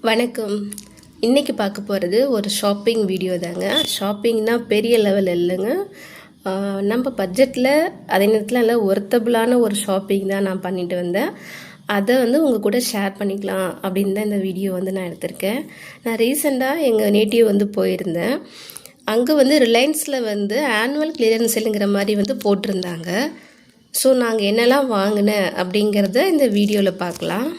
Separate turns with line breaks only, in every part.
வணக்கம். இன்றைக்கி பார்க்க போகிறது ஒரு ஷாப்பிங் வீடியோ தாங்க. ஷாப்பிங்னா பெரிய லெவல் இல்லைங்க. நம்ம பட்ஜெட்டில் அதே நேரத்தில் நல்லா ஒர்த்தபுளான ஒரு ஷாப்பிங் தான் நான் பண்ணிட்டு வந்தேன். அதை உங்கள் கூட ஷேர் பண்ணிக்கலாம் அப்படின்னு தான் இந்த வீடியோ நான் எடுத்திருக்கேன். நான் ரீசெண்டாக எங்கள் நேட்டிவ் போயிருந்தேன். அங்கே ரிலையன்ஸில் ஆனுவல் கிளியரன்ஸ் சேலுங்கிற மாதிரி போட்டிருந்தாங்க. ஸோ நாங்கள் என்னெல்லாம் வாங்கினேன் அப்படிங்கிறத இந்த வீடியோவில் பார்க்கலாம்.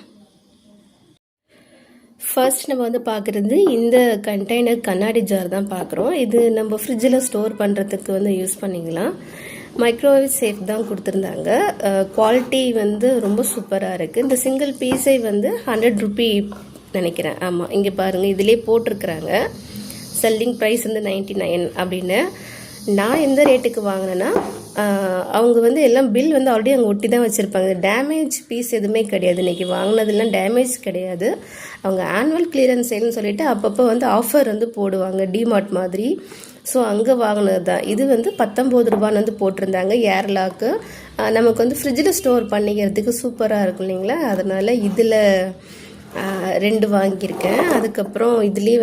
ஃபர்ஸ்ட் நம்ம பார்க்குறது இந்த கண்டெய்னர் கண்ணாடி ஜார் தான் பார்க்குறோம். இது நம்ம ஃப்ரிட்ஜில் ஸ்டோர் பண்ணுறதுக்கு யூஸ் பண்ணிக்கலாம். மைக்ரோவேவ் சேஃப் தான் கொடுத்துருந்தாங்க. குவாலிட்டி ரொம்ப சூப்பராக இருக்குது. இந்த சிங்கிள் பீஸை 100 ரூபி நினைக்கிறேன். ஆமாம், இங்கே பாருங்கள், இதிலே போட்டிருக்கிறாங்க செல்லிங் ப்ரைஸ் 99 அப்படின்னு. நான் எந்த ரேட்டுக்கு வாங்கினேன்னா, அவங்க எல்லாம் பில் ஆல்ரெடி அங்கே ஒட்டி தான் வச்சுருப்பாங்க. டேமேஜ் பீஸ் எதுவுமே கிடையாது. இன்றைக்கி வாங்கினதுலாம் டேமேஜ் கிடையாது. அவங்க ஆனுவல் கிளியரன்ஸ் சேல்னு சொல்லிட்டு அப்பப்போ ஆஃபர் போடுவாங்க, டிமார்ட் மாதிரி. ஸோ அங்கே வாங்கினது தான். இது 19 ரூபான்னு போட்டிருந்தாங்க. ஏர்லாக்கு நமக்கு ஃப்ரிட்ஜில் ஸ்டோர் பண்ணிக்கிறதுக்கு சூப்பராக இருக்கும் இல்லைங்களா. அதனால் இதில் 2 வாங்கியிருக்கேன். அதுக்கப்புறம் இதுலேயே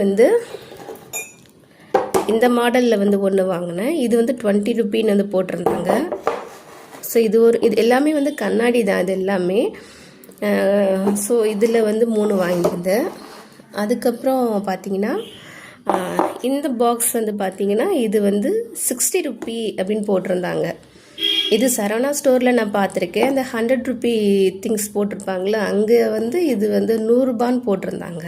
இந்த மாடலில் ஒன்று வாங்கினேன். இது 20 ரூபின்னு போட்டிருந்தாங்க. ஸோ இது எல்லாமே கண்ணாடி தான். இது எல்லாமே. ஸோ இதில் 3 வாங்கியிருந்தேன். அதுக்கப்புறம் பார்த்தீங்கன்னா இந்த பாக்ஸ் பார்த்தீங்கன்னா இது 60 ரூபி அப்படின்னு போட்டிருந்தாங்க. இது சரவணா ஸ்டோரில் நான் பார்த்துருக்கேன். அந்த 100 ரூபி திங்ஸ் போட்டிருப்பாங்களே, அங்கே இது 100 ரூபான்னு போட்டிருந்தாங்க.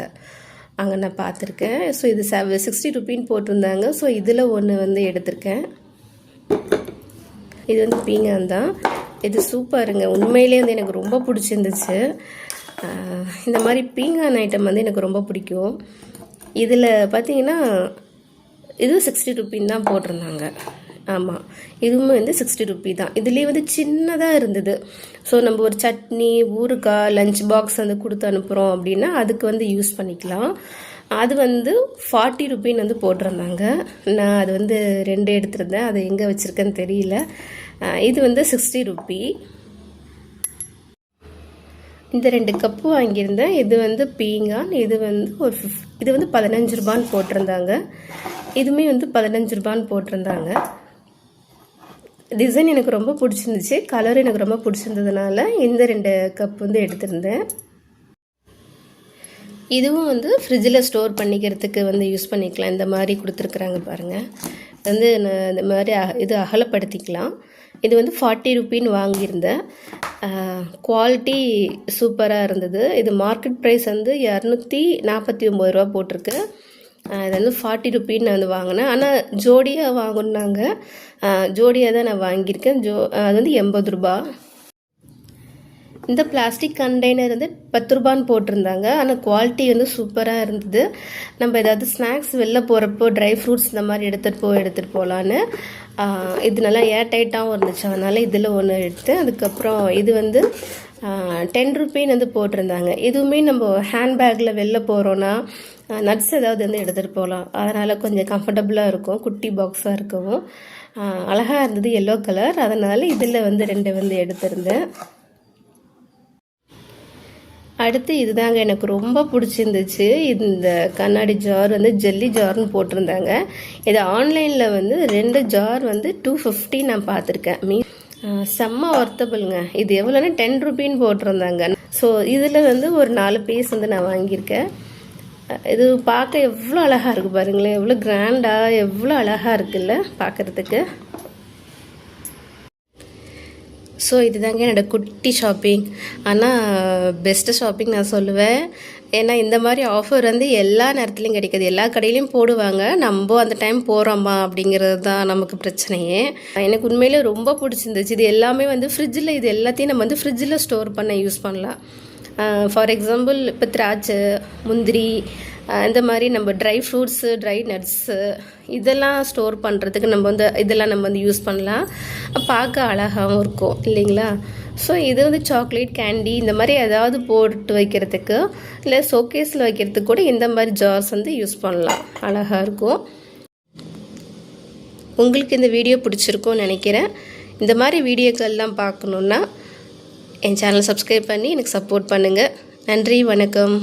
அங்கே நான் பார்த்துருக்கேன். ஸோ இது 60 ரூபின்னு போட்டிருந்தாங்க. ஸோ இதில் ஒன்று எடுத்திருக்கேன். இது பீங்கான் தான். இது சூப்பருங்க. உண்மையிலே எனக்கு ரொம்ப பிடிச்சிருந்துச்சு. இந்த மாதிரி பீங்கான் ஐட்டம் எனக்கு ரொம்ப பிடிக்கும். இதில் பார்த்தீங்கன்னா இது 60 ரூபின்னு தான் போட்டிருந்தாங்க. ஆமாம், இதுவுமே 60 ரூபி தான். இதுலேயே சின்னதாக இருந்தது. ஸோ நம்ம ஒரு சட்னி, ஊறுகாய், லஞ்ச் பாக்ஸ் கொடுத்து அனுப்புகிறோம் அப்படின்னா அதுக்கு யூஸ் பண்ணிக்கலாம். அது 40 ரூபின்னு போட்டிருந்தாங்க. நான் அது 2 எடுத்திருந்தேன். அது எங்கே வச்சுருக்கேன்னு தெரியல. இது 60 ரூபி. இந்த 2 கப்பு வாங்கியிருந்தேன். இது பீங்கான். இது இது 15 ரூபான்னு போட்டிருந்தாங்க. இதுவுமே 15 ரூபான்னு போட்டிருந்தாங்க. டிசைன் எனக்கு ரொம்ப பிடிச்சிருந்துச்சு. கலர் எனக்கு ரொம்ப பிடிச்சிருந்ததுனால இந்த 2 கப் எடுத்திருந்தேன். இதுவும் ஃப்ரிட்ஜில் ஸ்டோர் பண்ணிக்கிறதுக்கு யூஸ் பண்ணிக்கலாம். இந்த மாதிரி கொடுத்துருக்குறாங்க பாருங்கள். இந்த மாதிரி இது அகலப்படுத்திக்கலாம். இது 40 ரூபின்னு வாங்கியிருந்தேன். குவாலிட்டி சூப்பராக இருந்தது. இது மார்க்கெட் ப்ரைஸ் 249 ரூபா போட்டிருக்கு. இது 40 ரூபின்னு நான் வாங்கினேன். ஆனால் ஜோடியாக வாங்கினாங்க. ஜோடியாக தான் நான் வாங்கியிருக்கேன். அது 80 ரூபா. இந்த பிளாஸ்டிக் கண்டெய்னர் 10 ரூபான்னு போட்டிருந்தாங்க. ஆனால் குவாலிட்டி சூப்பராக இருந்தது. நம்ம ஏதாவது ஸ்நாக்ஸ் வெளில போகிறப்போ ட்ரை ஃப்ரூட்ஸ் இந்த மாதிரி எடுத்துகிட்டு போகலான்னு. இது நல்லா ஏர் டைட்டாகவும் இருந்துச்சு. அதனால் இதில் ஒன்று எடுத்து, அதுக்கப்புறம் இது 10 ரூபின்னு போட்டிருந்தாங்க. இதுவுமே நம்ம ஹேண்ட்பேக்கில் வெளில போகிறோன்னா நட்ஸ் ஏதாவது எடுத்துகிட்டு போகலாம். அதனால் கொஞ்சம் கம்ஃபர்டபுளாக இருக்கும். குட்டி பாக்ஸாக இருக்கவும் அழகாக இருந்தது, எல்லோ கலர். அதனால் இதில் 2 எடுத்திருந்தேன். அடுத்து இதுதாங்க எனக்கு ரொம்ப பிடிச்சிருந்துச்சு. இந்த கண்ணாடி ஜார் ஜெல்லி ஜார்னு போட்டிருந்தாங்க. இது ஆன்லைனில் 2 ஜார் 250 நான் பார்த்துருக்கேன். செம்ம ஒர்த்தபிள்ங்க. இது எவ்வளோன்னா 10 ரூபின்னு போட்டிருந்தாங்க. ஸோ இதில் ஒரு 4 பீஸ் நான் வாங்கியிருக்கேன். இது பார்க்க எவ்வளோ அழகாக இருக்குது பாருங்களேன். எவ்வளோ கிராண்டாக, எவ்வளோ அழகாக இருக்குல்ல பார்க்குறதுக்கு. ஸோ இதுதாங்க என்னோடய குட்டி ஷாப்பிங். ஆனால் பெஸ்ட்டு ஷாப்பிங் நான் சொல்லுவேன். ஏன்னா இந்த மாதிரி ஆஃபர் எல்லா நேரத்துலையும் கிடைக்காது. எல்லா கடையிலையும் போடுவாங்க. நம்ம அந்த டைம் போகிறோமா அப்படிங்கிறது தான் நமக்கு பிரச்சனையே. எனக்கு உண்மையிலே ரொம்ப பிடிச்சிருந்துச்சு. இது எல்லாமே ஃப்ரிட்ஜில், இது எல்லாத்தையும் நம்ம ஃப்ரிட்ஜில் ஸ்டோர் பண்ண யூஸ் பண்ணலாம். ஃபார் எக்ஸாம்பிள் இப்போ திராட்சை, முந்திரி, இந்த மாதிரி நம்ம ட்ரை ஃப்ரூட்ஸு, ட்ரை நட்ஸு இதெல்லாம் ஸ்டோர் பண்ணுறதுக்கு நம்ம இதெல்லாம் நம்ம யூஸ் பண்ணலாம். பார்க்க அழகாகவும் இருக்கும் இல்லைங்களா. ஸோ இது சாக்லேட், கேண்டி இந்த மாதிரி ஏதாவது போட்டு வைக்கிறதுக்கு, இல்லை ஷோகேஸில் வைக்கிறதுக்கு கூட இந்த மாதிரி ஜார்ஸ் யூஸ் பண்ணலாம். அழகாக இருக்கும். உங்களுக்கு இந்த வீடியோ பிடிச்சிருக்கும்னு நினைக்கிறேன். இந்த மாதிரி வீடியோக்கள்லாம் பார்க்கணுன்னா என் சேனலை சப்ஸ்கிரைப் பண்ணி எனக்கு சப்போர்ட் பண்ணுங்கள். நன்றி, வணக்கம்.